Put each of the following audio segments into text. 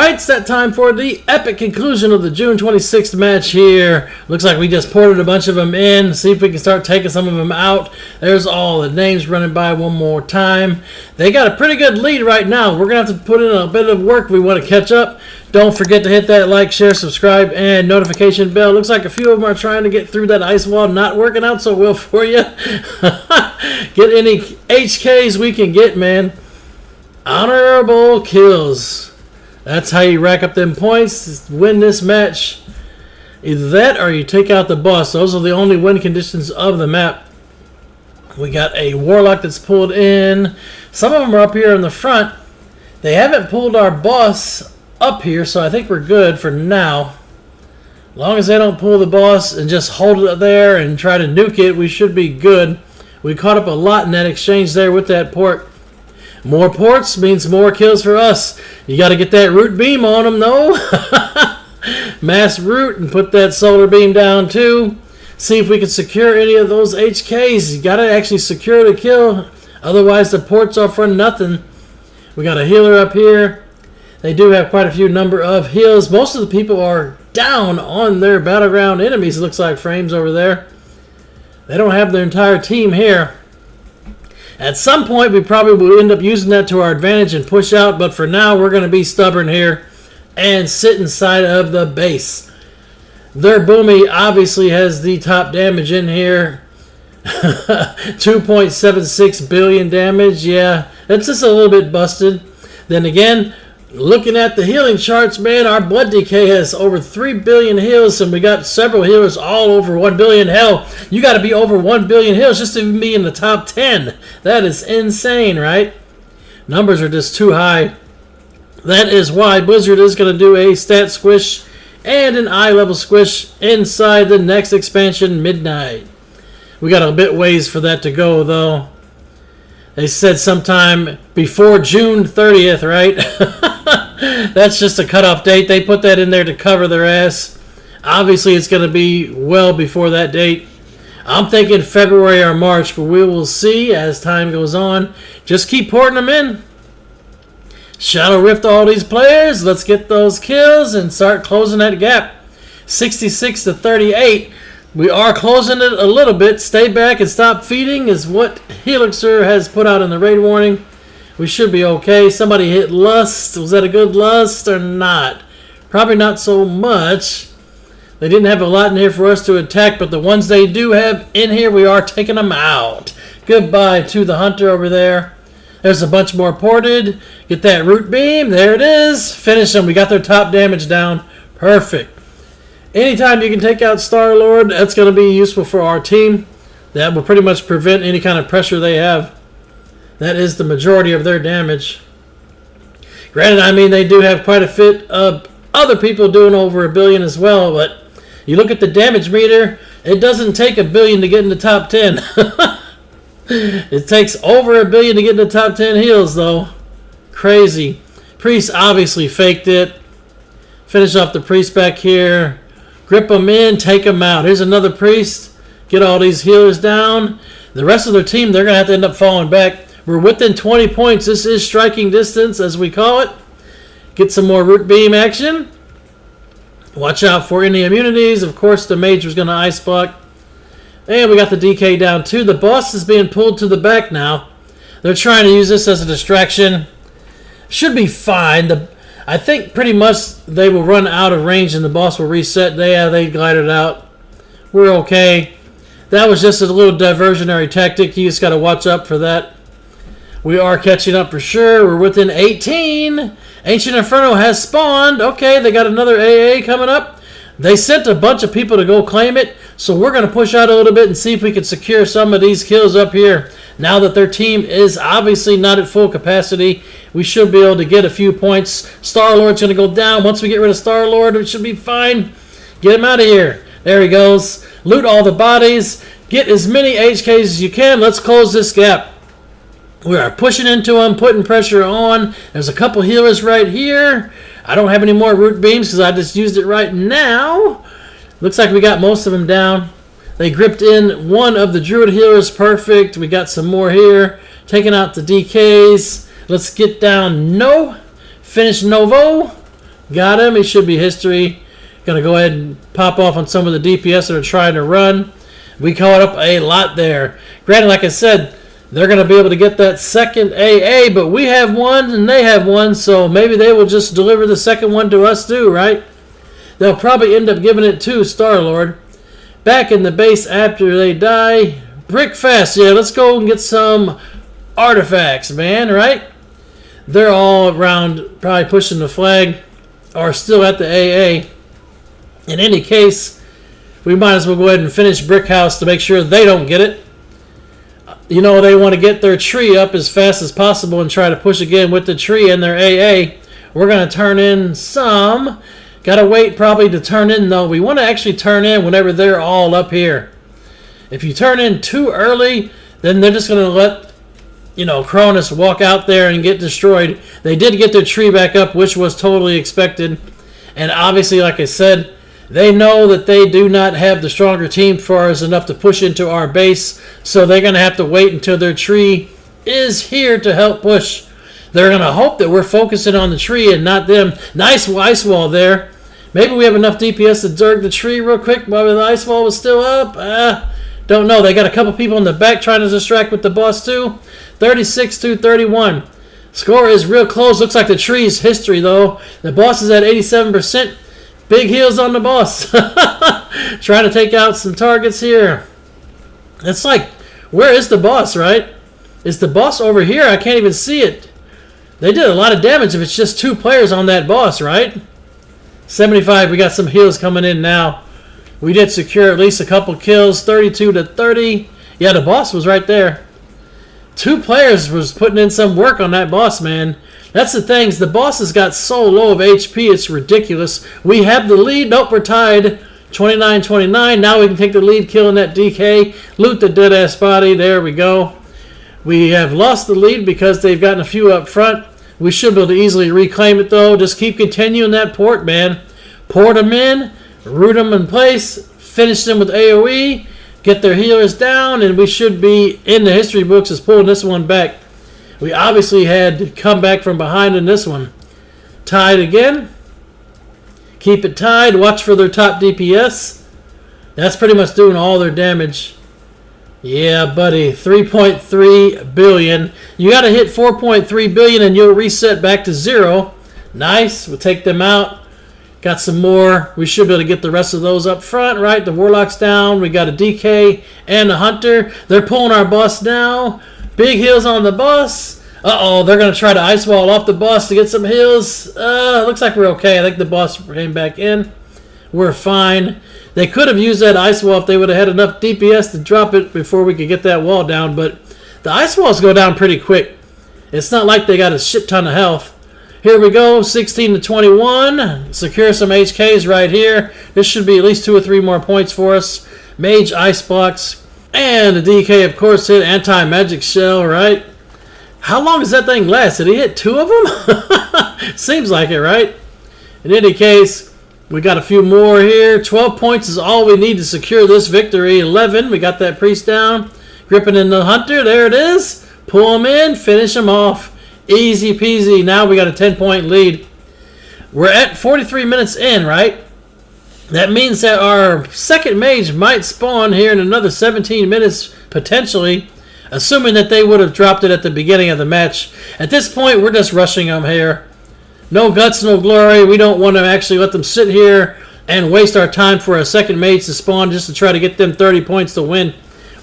Alright, it's that time for the epic conclusion of the June 26th match here. Looks like we just ported a bunch of them in. See if we can start taking some of them out. There's all the names running by one more time. They got a pretty good lead right now. We're going to have to put in a bit of work if we want to catch up. Don't forget to hit that like, share, subscribe, and notification bell. Looks like a few of them are trying to get through that ice wall. Not working out so well for you. Get any HKs we can get, man. Honorable kills. That's how you rack up them points, win this match. Either that or you take out the boss. Those are the only win conditions of the map. We got a Warlock that's pulled in. Some of them are up here in the front. They haven't pulled our boss up here, so I think we're good for now. As long as they don't pull the boss and just hold it there and try to nuke it, we should be good. We caught up a lot in that exchange there with that port. More ports means more kills for us. You got to get that root beam on them, though. Mass root and put that solar beam down, too. See if we can secure any of those HKs. You got to actually secure the kill. Otherwise, the ports are for nothing. We got a healer up here. They do have quite a few number of heals. Most of the people are down on their battleground enemies, it looks like, frames over there. They don't have their entire team here. At some point, we probably will end up using that to our advantage and push out, but for now, we're going to be stubborn here and sit inside of the base. Their Boomy obviously has the top damage in here. 2.76 billion damage. Yeah, that's just a little bit busted. Then again, looking at the healing charts, man, our blood decay has over 3 billion heals, and we got several healers all over 1 billion. Hell, you got to be over 1 billion heals just to even be in the top 10. That is insane, right? Numbers are just too high. That is why Blizzard is going to do a stat squish and an eye level squish inside the next expansion, Midnight. We got a bit ways for that to go, though. They said sometime before June 30th, right? That's just a cutoff date. They put that in there to cover their ass. Obviously, it's going to be well before that date. I'm thinking February or March, but we will see as time goes on. Just keep porting them in. Shadow Rift all these players. Let's get those kills and start closing that gap. 66 to 38. We are closing it a little bit. Stay back and stop feeding is what Helixer has put out in the raid warning. We should be okay. Somebody hit Lust. Was that a good Lust or not? Probably not so much. They didn't have a lot in here for us to attack, but the ones they do have in here, we are taking them out. Goodbye to the Hunter over there. There's a bunch more ported. Get that root beam. There it is. Finish them. We got their top damage down. Perfect. Anytime you can take out Star-Lord, that's going to be useful for our team. That will pretty much prevent any kind of pressure they have. That is the majority of their damage. Granted, I mean, they do have quite a bit of other people doing over 1 billion as well, but you look at the damage meter, it doesn't take 1 billion to get in the top 10. It takes over 1 billion to get in the top 10 heals, though. Crazy. Priest obviously faked it. Finish off the priest back here. Grip them in, take them out. Here's another priest. Get all these healers down. The rest of their team, they're going to have to end up falling back. We're within 20 points. This is striking distance, as we call it. Get some more root beam action. Watch out for any immunities. Of course, the mage was going to ice block. And we got the DK down, too. The boss is being pulled to the back now. They're trying to use this as a distraction. Should be fine. I think pretty much they will run out of range and the boss will reset. They glided out. We're okay. That was just a little diversionary tactic. You just got to watch out for that. We are catching up for sure. We're within 18. Ancient Inferno has spawned. Okay, they got another AA coming up. They sent a bunch of people to go claim it. So we're going to push out a little bit and see if we can secure some of these kills up here. Now that their team is obviously not at full capacity, we should be able to get a few points. Star-Lord's going to go down. Once we get rid of Star-Lord, it should be fine. Get him out of here. There he goes. Loot all the bodies. Get as many HKs as you can. Let's close this gap. We are pushing into them, putting pressure on. There's a couple healers right here. I don't have any more root beams because I just used it right now. Looks like we got most of them down. They gripped in one of the Druid healers. Perfect. We got some more here. Taking out the DKs. Let's get down. No. Finish Novo. Got him. He should be history. Going to go ahead and pop off on some of the DPS that are trying to run. We caught up a lot there. Granted, like I said, they're going to be able to get that second AA, but we have one and they have one, so maybe they will just deliver the second one to us too, right? They'll probably end up giving it to Star-Lord. Back in the base after they die. Brick fast. Yeah, let's go and get some artifacts, man, right? They're all around, probably pushing the flag, or still at the AA. In any case, we might as well go ahead and finish Brick House to make sure they don't get it. You know, they want to get their tree up as fast as possible and try to push again with the tree and their AA. We're going to turn in some. Got to wait probably to turn in, though. We want to actually turn in whenever they're all up here. If you turn in too early, then they're just going to let, you know, Cronus walk out there and get destroyed. They did get their tree back up, which was totally expected. And obviously, like I said, they know that they do not have the stronger team for us enough to push into our base, so they're going to have to wait until their tree is here to help push. They're going to hope that we're focusing on the tree and not them. Nice ice wall there. Maybe we have enough DPS to zerg the tree real quick while the ice wall was still up. Don't know. They got a couple people in the back trying to distract with the boss too. 36-31. Score is real close. Looks like the tree's history though. The boss is at 87%. Big heals on the boss. Trying to take out some targets here. It's like, where is the boss, right? Is the boss over here? I can't even see it. They did a lot of damage if it's just 2 players on that boss, right? 75. We got some heals coming in now. We did secure at least a couple kills. 32-30. Yeah, the boss was right there. 2 players was putting in some work on that boss, man. That's the things. The boss has got so low of HP, it's ridiculous. We have the lead. Nope, we're tied. 29-29. Now we can take the lead, killing that DK. Loot the dead-ass body. There we go. We have lost the lead because they've gotten a few up front. We should be able to easily reclaim it, though. Just keep continuing that port, man. Port them in. Root them in place. Finish them with AoE. Get their healers down. And we should be in the history books as pulling this one back. We obviously had to come back from behind in this one. Tied again. Keep it tied. Watch for their top DPS. That's pretty much doing all their damage. Yeah, buddy. 3.3 billion. You got to hit 4.3 billion and you'll reset back to 0. Nice. We'll take them out. Got some more. We should be able to get the rest of those up front, right? The Warlock's down. We got a DK and a Hunter. They're pulling our boss now. Big heals on the boss. Uh-oh, they're going to try to ice wall off the boss to get some heals. Looks like we're okay. I think the boss came back in. We're fine. They could have used that ice wall if they would have had enough DPS to drop it before we could get that wall down, but the ice walls go down pretty quick. It's not like they got a shit ton of health. Here we go, 16-21. Secure some HKs right here. This should be at least 2 or 3 more points for us. Mage ice box. And the DK, of course, hit anti-magic shell, right? How long does that thing last? Did he hit 2 of them? Seems like it, right? In any case, we got a few more here. 12 points is all we need to secure this victory. 11, we got that priest down. Gripping in the hunter, there it is. Pull him in, finish him off. Easy peasy. Now we got a 10-point lead. We're at 43 minutes in, right? That means that our second mage might spawn here in another 17 minutes, potentially, assuming that they would have dropped it at the beginning of the match. At this point, we're just rushing them here. No guts, no glory. We don't want to actually let them sit here and waste our time for a second mage to spawn just to try to get them 30 points to win.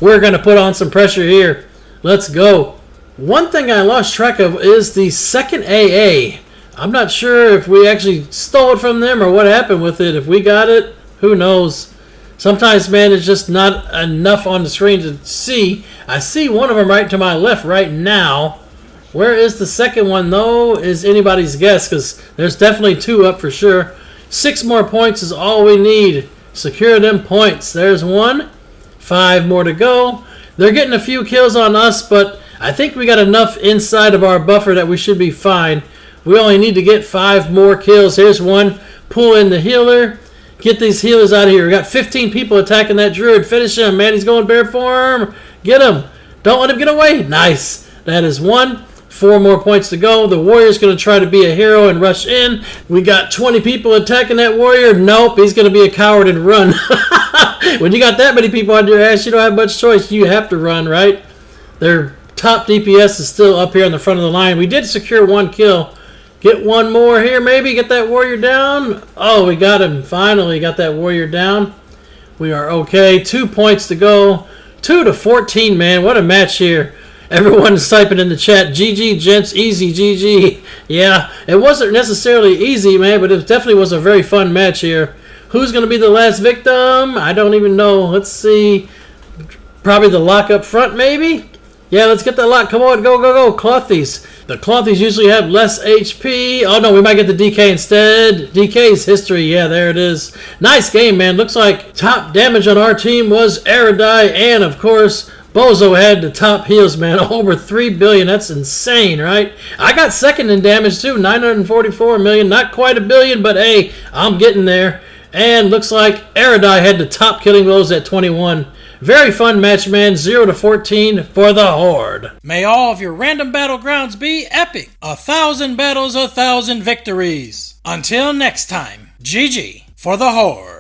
We're going to put on some pressure here. Let's go. One thing I lost track of is the second AA. I'm not sure if we actually stole it from them or what happened with it. If we got it, who knows. Sometimes, man, it's just not enough on the screen to see. I see one of them right to my left right now. Where is the second one, though, is anybody's guess, because there's definitely 2 up for sure. 6 more points is all we need. Secure them points. There's 1. 5 more to go. They're getting a few kills on us, but I think we got enough inside of our buffer that we should be fine. We only need to get 5 more kills. Here's 1. Pull in the healer. Get these healers out of here. We got 15 people attacking that druid. Finish him, man. He's going bear form. Get him. Don't let him get away. Nice. That is 1. 4 more points to go. The warrior's going to try to be a hero and rush in. We got 20 people attacking that warrior. Nope, he's going to be a coward and run. When you got that many people on your ass, you don't have much choice. You have to run, right? Their top DPS is still up here on the front of the line. We did secure 1 kill. Get 1 more here, maybe. Get that warrior down. Oh, we got him. Finally got that warrior down. We are okay. 2 points to go. 2-14, man. What a match here. Everyone's typing in the chat, GG, gents, easy, GG. Yeah, it wasn't necessarily easy, man, but it definitely was a very fun match here. Who's going to be the last victim? I don't even know. Let's see. Probably the lock up front, maybe? Yeah, let's get that lock. Come on, go, go, go. Clothies. The Clothies usually have less HP. Oh, no, we might get the DK instead. DK's history. Yeah, there it is. Nice game, man. Looks like top damage on our team was Erudite. And, of course, Bozo had the top heals, man. Over 3 billion. That's insane, right? I got second in damage, too. 944 million. Not quite a billion, but, hey, I'm getting there. And looks like Erudite had the top killing blows at 21. Very fun match, man. 0-14 for the Horde. May all of your random battlegrounds be epic. 1,000 battles, 1,000 victories. Until next time, GG for the Horde.